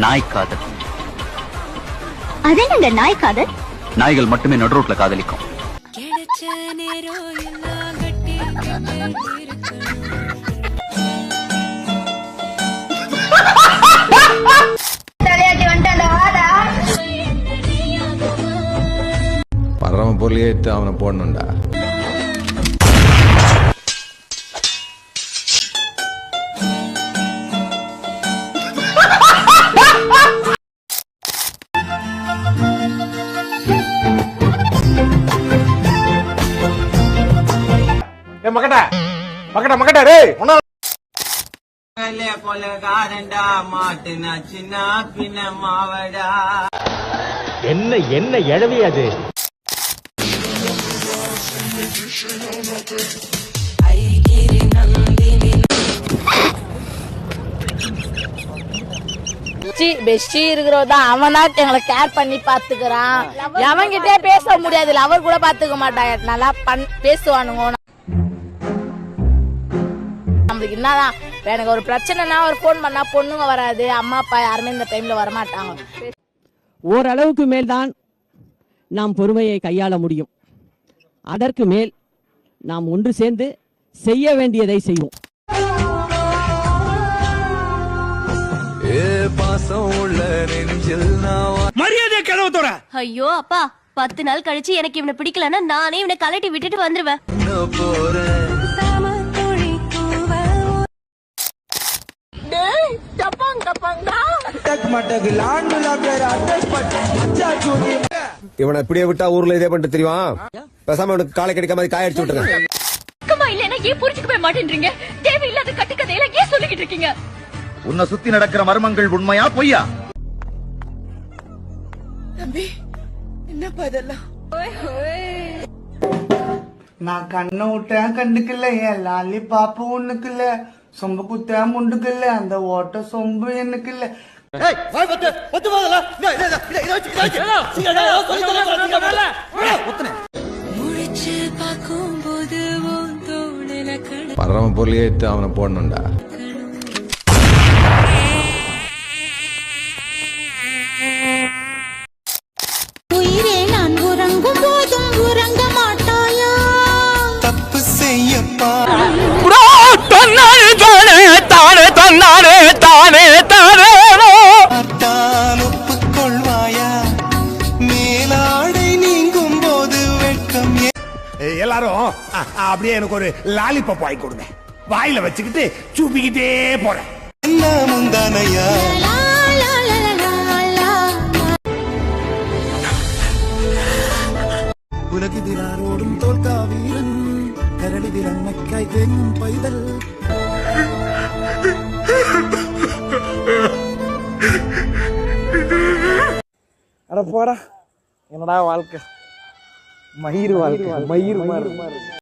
நாய் காதல். அதென்னங்க நாய் காதல்? நாய்கள் மட்டுமே நடு ரோட்ல காதலிக்கும். பரம பொருளியேட்டு அவனை போடணும்டா. மக்கட்டா மக்கட்டா மக்கட்டா ரே என்ன என்ன எழவி அது? பெஸ்டி இருக்கிறதா அவனா எங்களை கேர் பண்ணி பாத்துக்கிறான். அவன்கிட்டே பேச முடியாது, அவர் கூட பாத்துக்க மாட்டாங்க. நல்லா பேசுவானுங்க. நம்மளுக்கு என்னதான் எனக்கு ஒரு பிரச்சனைனா ஒரு போன் பண்ணா பொண்ணுங்க வராது, அம்மா அப்பா யாருமே இந்த டைம்ல வரமாட்டாங்க. ஓரளவுக்கு மேல்தான் நாம் பொறுமையை கையாள முடியும். அதற்கு மேல் நாம் ஒன்று சேர்ந்து செய்ய வேண்டியதை செய்வோம். மரியாதை கதவுத்தோட. ஐயோ அப்பா, 10 நாள் கழிச்சு எனக்கு இவனை பிடிக்கலன்னா நானே இவனை கலட்டி விட்டுட்டு வந்துருவேன். இவனை இப்படியே விட்டா ஊர்ல இதே பண்ணிட்டு தெரியுமா? பேசாம அவனுக்கு காலை கிடைக்காம காய அடிச்சு விட்டுருங்க. இல்லைன்னா ஏன் புரிஞ்சுக்கவே மாட்டேன்றீங்க? தேவையில்லாத கட்டுக்கதையெல்லாம் ஏன் சொல்லிக்கிட்டு இருக்கீங்க? உன்னை சுத்தி நடக்கிற மர்மங்கள் உண்மையா பொய்யா? என்னப்பா இதெல்லாம்? நான் கண்ணை விட்டேன் கண்டுக்கல, என் லாலி பாப்பு ஒண்ணுக்கு இல்ல, சொம்பு குத்த முண்டுக்கு இல்ல, அந்த ஓட்ட சொம்பு எனக்கு இல்ல. பரம பொருளியேட்டு அவனை போடணும்டா. உயிரே நான் உறங்கும் போதும் உறங்க மாட்டாயா? தப்பு செய்யப்பா. ஒப்புக்கொள்வாயா? மேலாடை நீங்கும் போது வெட்கம். எல்லாரும் அப்படியே எனக்கு ஒரு லாலிபாப் வாங்கி கொடுங்க. வாயில வச்சுக்கிட்டு சூப்பிக்கிட்டே போறேன். என்ன முந்தானையா? உலகிதிலாரோடும் தோல்கா வீரன், கரடிதில் மக்காய் தேங்கும் பைதல். அட போடா, என்னடா வாழ்க்கை, மயிர் வாழ்க்கை, மயிர் மாதிரி.